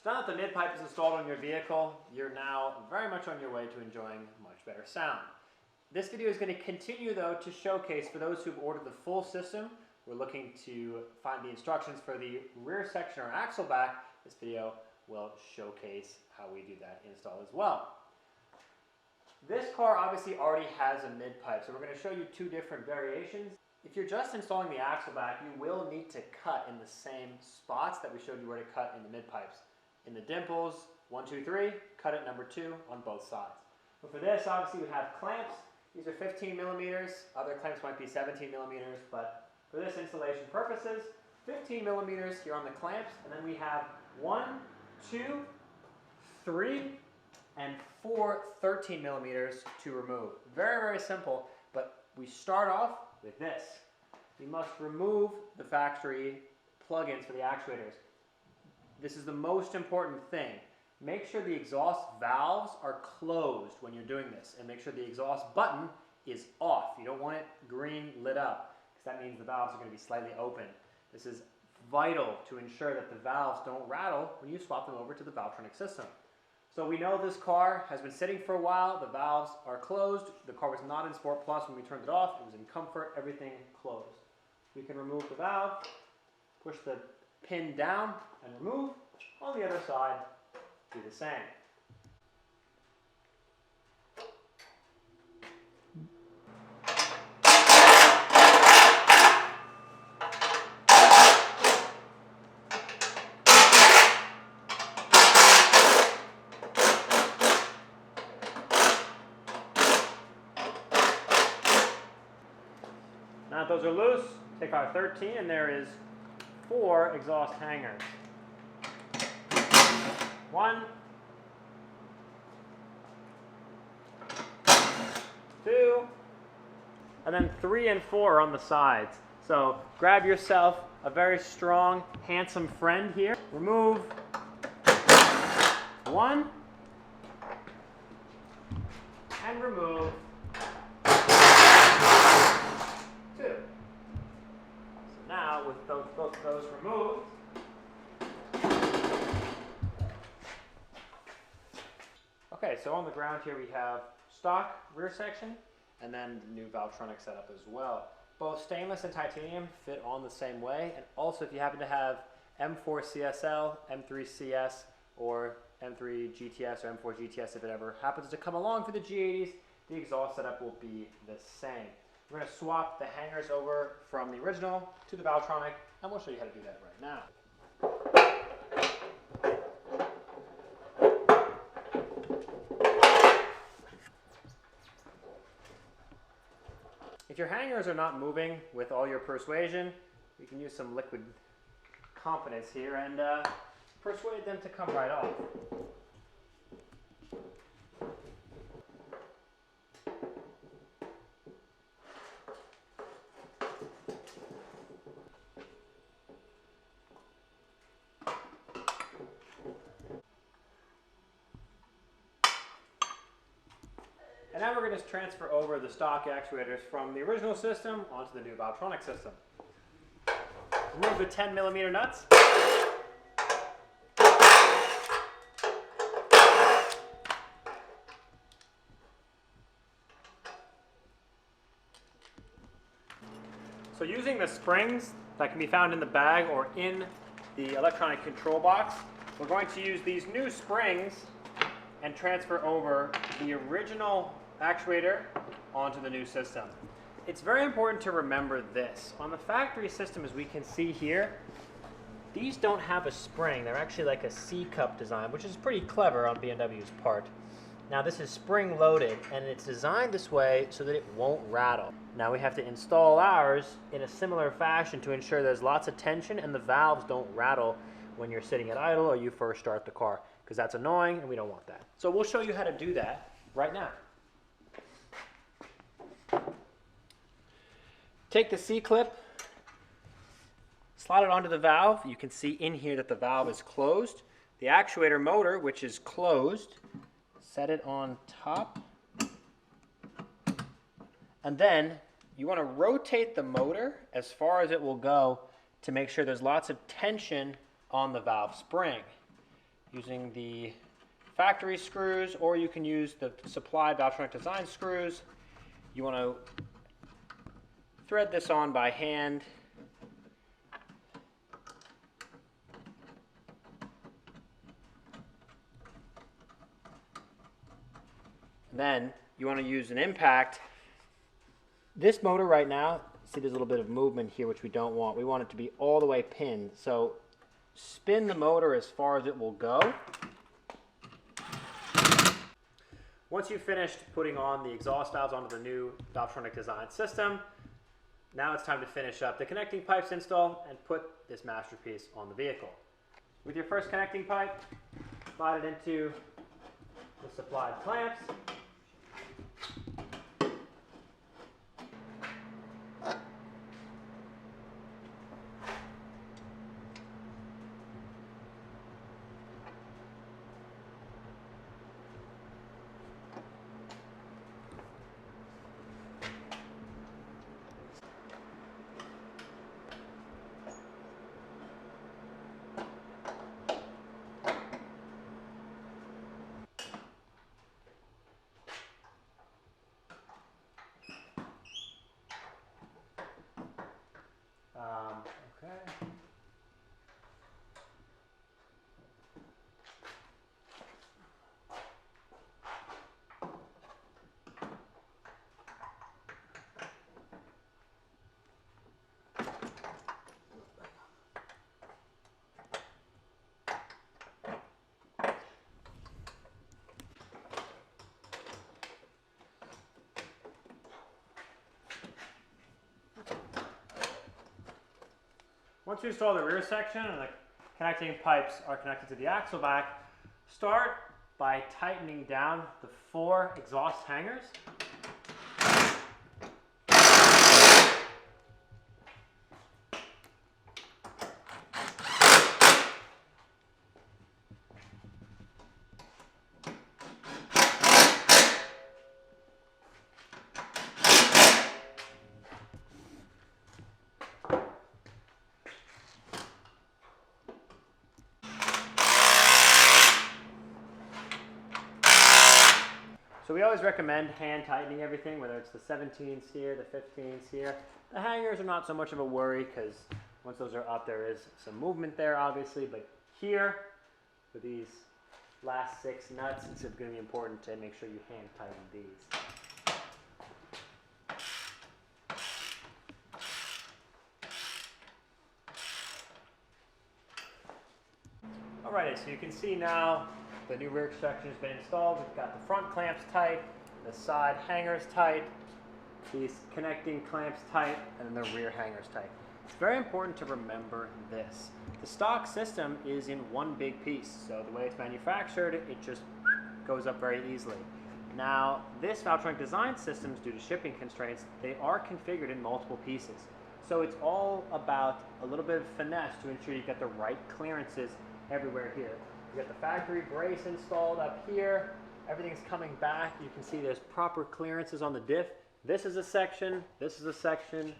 So now that the mid-pipe is installed on your vehicle, you're now very much on your way to enjoying much better sound. This video is going to continue though to showcase for those who've ordered the full system. We're looking to find the instructions for the rear section or axleback. This video will showcase how we do that install as well. This car obviously already has a mid-pipe, so we're going to show you two different variations. If you're just installing the axleback, you will need to cut in the same spots that we showed you where to cut in the mid-pipes. In the dimples, 1, 2, 3, cut at number 2 on both sides. But for this, obviously we have clamps. These are 15 millimeters. Other clamps might be 17 millimeters, but for this installation purposes, 15 millimeters here on the clamps, and then we have 1, 2, 3, and 4 13 millimeters to remove. Very, very simple, but we start off with this. We must remove the factory plugins for the actuators. This is the most important thing. Make sure the exhaust valves are closed when you're doing this, and make sure the exhaust button is off. You don't want it green lit up, because that means the valves are going to be slightly open. This is vital to ensure that the valves don't rattle when you swap them over to the Valvetronic system. So we know this car has been sitting for a while, the valves are closed, the car was not in Sport Plus when we turned it off, it was in Comfort, everything closed. We can remove the valve, push the pin down and remove. On the other side, do the same. Now that those are loose, take our 13 and there is 4 exhaust hangers. 1, 2, and then 3 and 4 on the sides. So grab yourself a very strong, handsome friend here. Remove 1 and remove 2. So now with both of those removed, okay, so on the ground here we have stock rear section and then the new Valvetronic setup as well. Both stainless and titanium fit on the same way, and also if you happen to have M4 CSL, M3 CS, or M3 GTS or M4 GTS, if it ever happens to come along for the G8s, the exhaust setup will be the same. We're going to swap the hangers over from the original to the Valvetronic, and we'll show you how to do that right now. If your hangers are not moving with all your persuasion, you can use some liquid confidence here and persuade them to come right off. And now we're going to transfer over the stock actuators from the original system onto the new Valvetronic system. Remove the 10 millimeter nuts. So using the springs that can be found in the bag or in the electronic control box, we're going to use these new springs and transfer over the original actuator onto the new system. It's very important to remember this. On the factory system, as we can see here, these don't have a spring. They're actually like a C-cup design, which is pretty clever on BMW's part. Now this is spring loaded, and it's designed this way so that it won't rattle. Now we have to install ours in a similar fashion to ensure there's lots of tension and the valves don't rattle when you're sitting at idle or you first start the car, because that's annoying and we don't want that. So we'll show you how to do that right now. Take the C-clip, slide it onto the valve. You can see in here that the valve is closed. The actuator motor, which is closed, set it on top. And then you want to rotate the motor as far as it will go to make sure there's lots of tension on the valve spring. using the factory screws, or you can use the supplied Valvetronic Design screws. You want to thread this on by hand. Then you want to use an impact. This motor right now, see there's a little bit of movement here which we don't want. We want it to be all the way pinned. So spin the motor as far as it will go. Once you've finished putting on the exhaust valves onto the new Valvetronic Design system, now it's time to finish up the connecting pipes install and put this masterpiece on the vehicle. With your first connecting pipe, slide it into the supplied clamps. Okay. Once you install the rear section and the connecting pipes are connected to the axleback, start by tightening down the 4 exhaust hangers. So we always recommend hand tightening everything, whether it's the 17s here, the 15s here. The hangers are not so much of a worry because once those are up, there is some movement there, obviously. But here, for these last 6 nuts, it's going to be important to make sure you hand tighten these. Alrighty, so you can see now the new rear section has been installed. We've got the front clamps tight, the side hangers tight, these connecting clamps tight, and the rear hangers tight. It's very important to remember this. The stock system is in one big piece, so the way it's manufactured, it just goes up very easily. Now, this Valvetronic Design systems, due to shipping constraints, they are configured in multiple pieces. So it's all about a little bit of finesse to ensure you get the right clearances everywhere here. You got the factory brace installed up here. Everything's coming back. You can see there's proper clearances on the diff. This is a section, this is a section,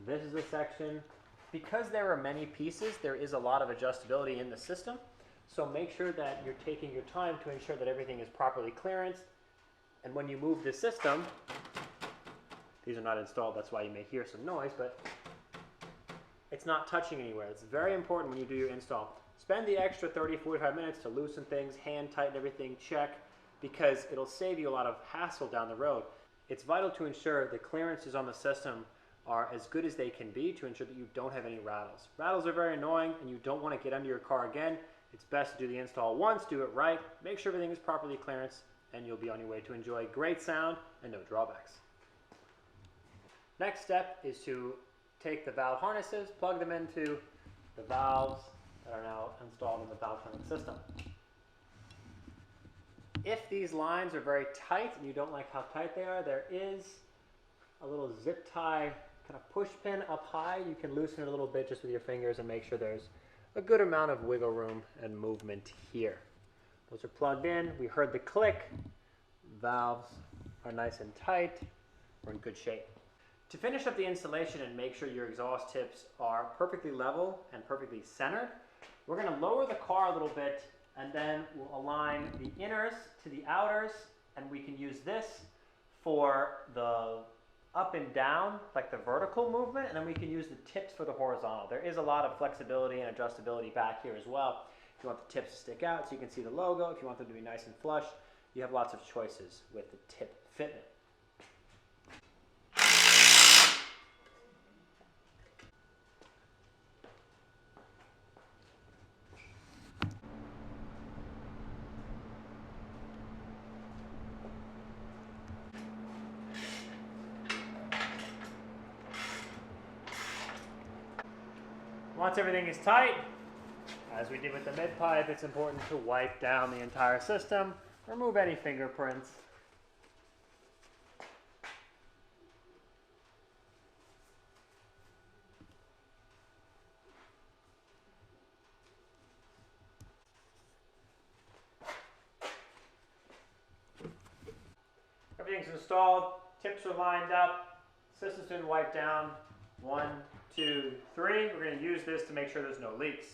this is a section. Because there are many pieces, there is a lot of adjustability in the system. So make sure that you're taking your time to ensure that everything is properly clearanced. And when you move the system, these are not installed, that's why you may hear some noise, but it's not touching anywhere. It's very important when you do your install. Spend the extra 30-45 minutes to loosen things, hand tighten everything, check, because it'll save you a lot of hassle down the road. It's vital to ensure the clearances on the system are as good as they can be to ensure that you don't have any rattles. Rattles are very annoying and you don't want to get under your car again. It's best to do the install once, do it right, make sure everything is properly clearanced, and you'll be on your way to enjoy great sound and no drawbacks. Next step is to take the valve harnesses, plug them into the valves that are now installed in the Valvetronic system. If these lines are very tight and you don't like how tight they are, there is a little zip tie kind of push pin up high. You can loosen it a little bit just with your fingers and make sure there's a good amount of wiggle room and movement here. Those are plugged in. We heard the click. Valves are nice and tight. We're in good shape. To finish up the installation and make sure your exhaust tips are perfectly level and perfectly centered, we're going to lower the car a little bit and then we'll align the inners to the outers, and we can use this for the up and down, like the vertical movement, and then we can use the tips for the horizontal. There is a lot of flexibility and adjustability back here as well. If you want the tips to stick out so you can see the logo, if you want them to be nice and flush, you have lots of choices with the tip fitment. Once everything is tight, as we did with the mid-pipe, it's important to wipe down the entire system, remove any fingerprints. Everything's installed, tips are lined up, system's been wiped down. 1, 2, 3. We're going to use this to make sure there's no leaks.